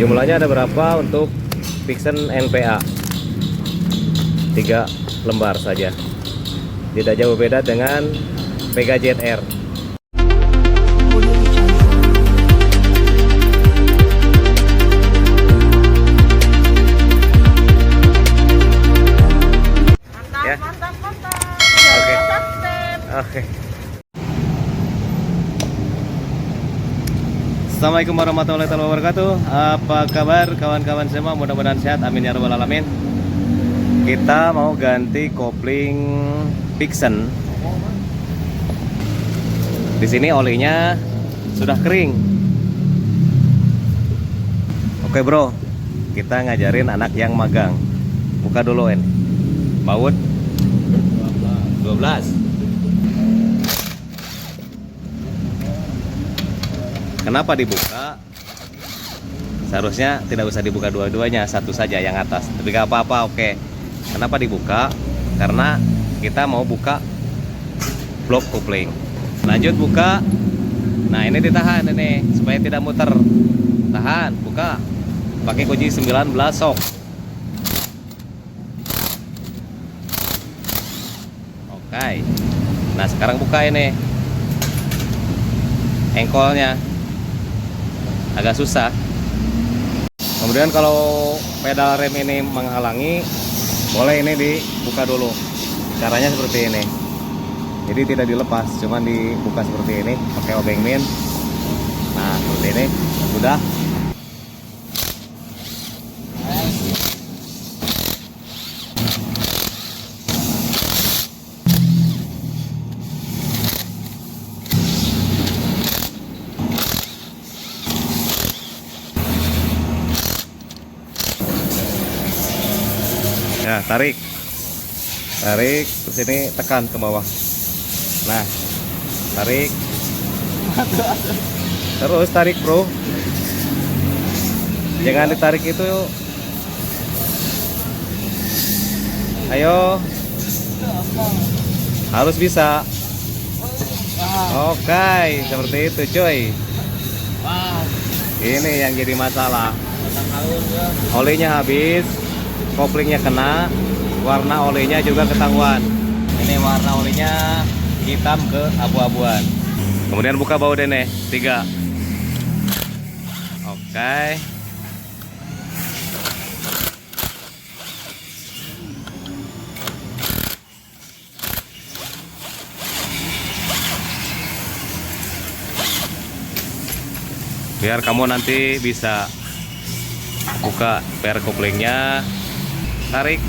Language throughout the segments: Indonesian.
Jumlahnya ada berapa untuk Vixen NPA? 3 lembar saja. Tidak jauh beda dengan Vega ZR. Ya. Mantap. Oke. Subscribe. Oke. Assalamualaikum warahmatullahi wabarakatuh. Apa kabar kawan-kawan semua? Mudah-mudahan sehat. Amin ya rabbal alamin. Kita mau ganti kopling Vixen. Di sini olinya sudah kering. Oke bro, kita ngajarin anak yang magang. Buka dulu ini. Baut 12. Kenapa dibuka? Seharusnya tidak usah dibuka dua-duanya, satu saja yang atas. Tapi gak apa-apa, oke. Kenapa dibuka? Karena kita mau buka blok kopling. Lanjut buka. Nah ini ditahan ini supaya tidak muter. Tahan, buka. Pakai kunci 19 sok. Oke. Nah sekarang buka ini engkolnya. Agak susah. Kemudian kalau pedal rem ini menghalangi, boleh ini dibuka dulu. Caranya seperti ini. Jadi tidak dilepas, cuman dibuka seperti ini pakai obeng min. Nah seperti ini sudah. Ya, tarik, terus ini tekan ke bawah. Nah, tarik, terus tarik bro. Jangan ditarik itu. Ayo, harus bisa. Oke, seperti itu cuy. Ini yang jadi masalah. Olinya habis. Koplingnya kena, warna olinya juga ketahuan. Ini warna olinya hitam ke abu-abuan. Kemudian buka baut ini 3. Oke. Biar kamu nanti bisa buka per koplingnya. Tarik,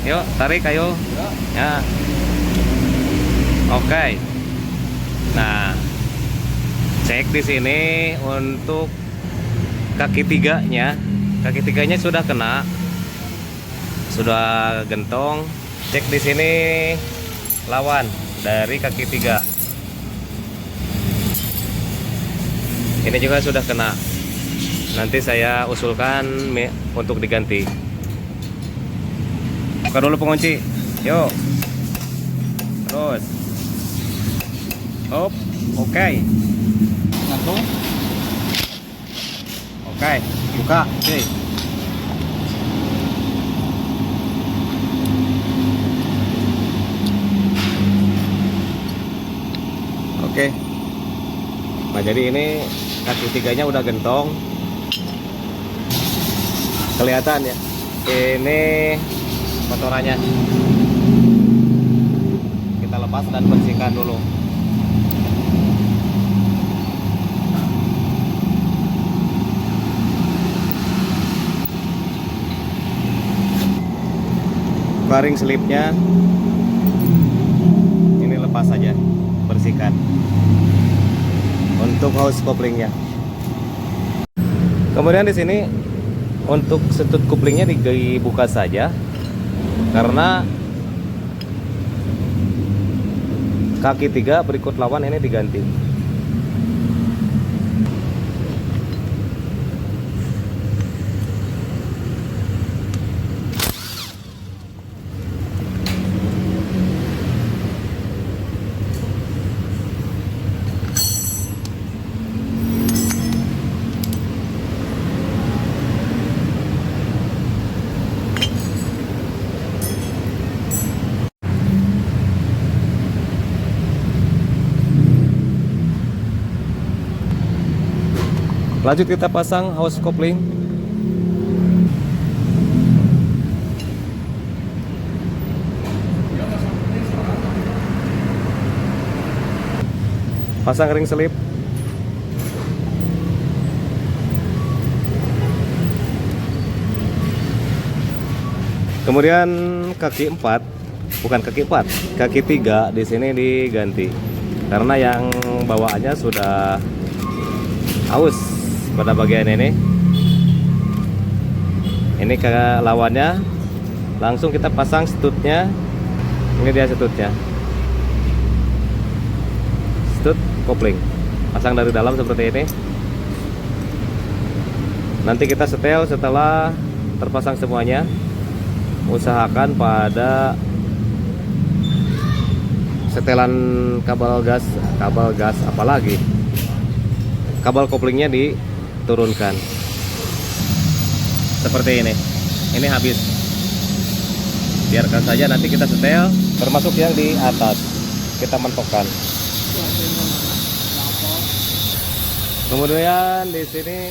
yuk tarik ayo ya. Oke. Nah cek di sini untuk kaki tiganya sudah kena, sudah gentong. Cek di sini lawan dari kaki 3 ini juga sudah kena. Nanti saya usulkan untuk diganti. Buka dulu pengunci, yuk. Terus, hop, oke. Langsung, oke. Buka, oke. Oke. Nah jadi ini kaki 3-nya udah gentong, kelihatan ya. Ini kotorannya kita lepas dan bersihkan dulu. Faring slipnya ini lepas saja, bersihkan. Untuk hose koplingnya. Kemudian di sini untuk setut koplingnya dibuka saja. Karena kaki 3 berikut lawan ini diganti. Lanjut kita pasang house coupling. Pasang ring selip. Kemudian kaki 4, bukan kaki 4, kaki 3 di sini diganti. Karena yang bawaannya sudah aus pada bagian ini. Ini ke lawannya. Langsung kita pasang stutnya. Ini dia stutnya. Stut kopling. Pasang dari dalam seperti ini. Nanti kita setel setelah terpasang semuanya. Usahakan pada setelan kabel gas apalagi kabel koplingnya diturunkan seperti ini habis, biarkan saja, nanti kita setel termasuk yang di atas kita mentokkan. Kemudian di sini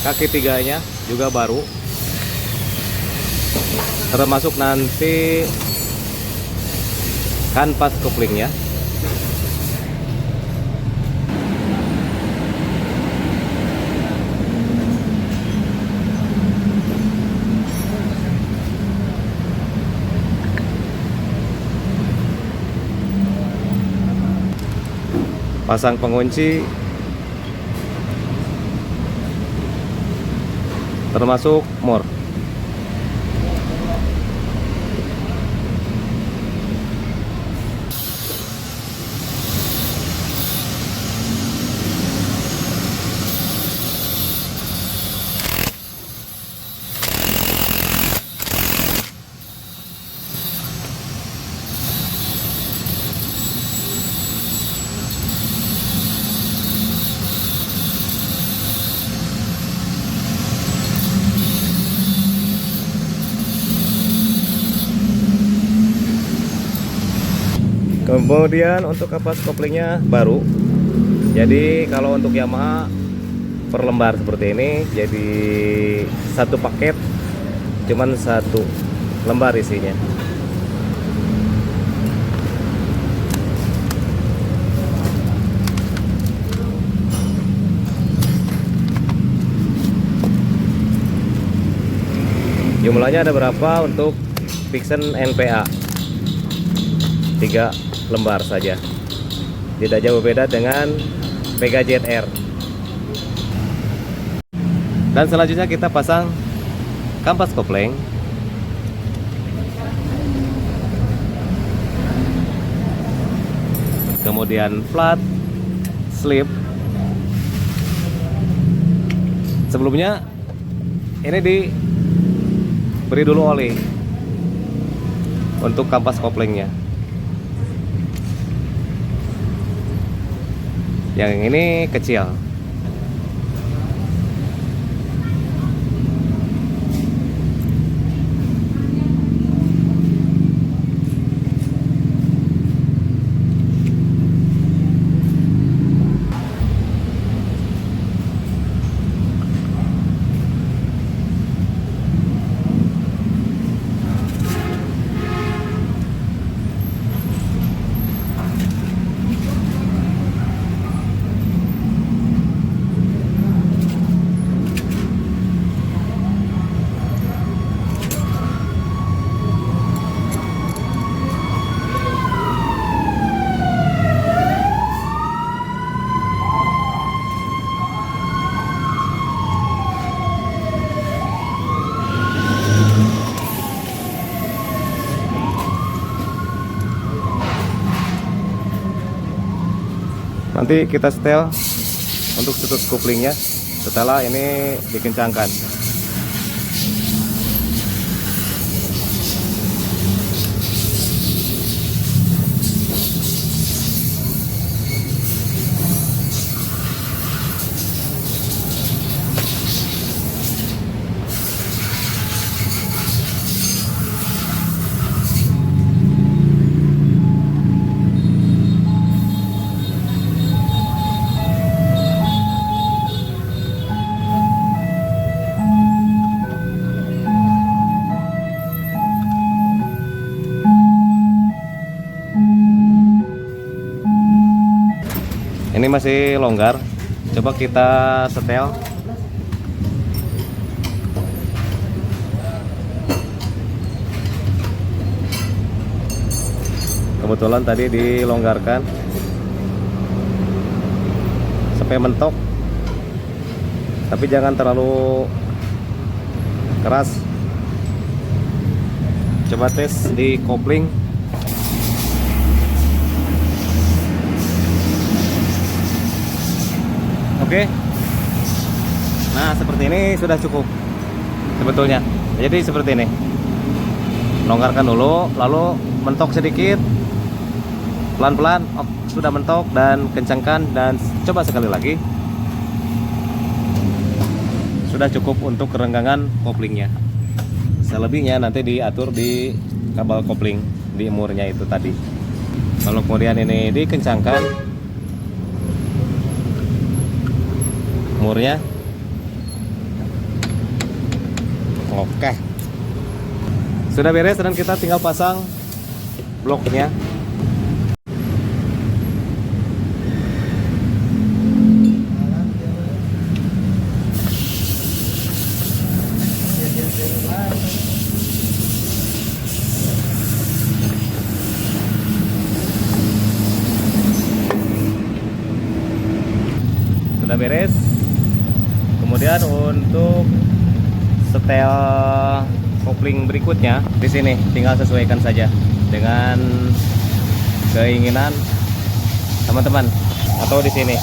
kaki 3-nya juga baru, termasuk nanti kanvas koplingnya. Pasang pengunci, termasuk mor. Kemudian untuk kapas koplingnya baru. Jadi kalau untuk Yamaha per lembar seperti ini, jadi satu paket cuman satu lembar isinya. Jumlahnya ada berapa untuk Vixen NPA? 3 lembar saja, tidak jauh beda dengan Vega ZR. Dan selanjutnya kita pasang kampas kopling. Kemudian flat slip. Sebelumnya ini diberi dulu oli untuk kampas koplingnya. Yang ini kecil. Nanti kita setel untuk stut koplingnya setelah ini dikencangkan. ini masih longgar. Coba kita setel. Kebetulan tadi dilonggarkan sampai mentok, tapi jangan terlalu keras. Coba tes di kopling. Oke. Nah, seperti ini sudah cukup sebetulnya. Jadi seperti ini. Longgarkan dulu, lalu mentok sedikit. Pelan-pelan, sudah mentok, dan kencangkan, dan coba sekali lagi. Sudah cukup untuk kerenggangan koplingnya. Selebihnya nanti diatur di kabel kopling, di murnya itu tadi. Kalau kemudian ini dikencangkan murnya, oke, sudah beres, dan kita tinggal pasang bloknya. Sudah beres. Kemudian untuk setel kopling berikutnya di sini tinggal sesuaikan saja dengan keinginan teman-teman, atau di sini.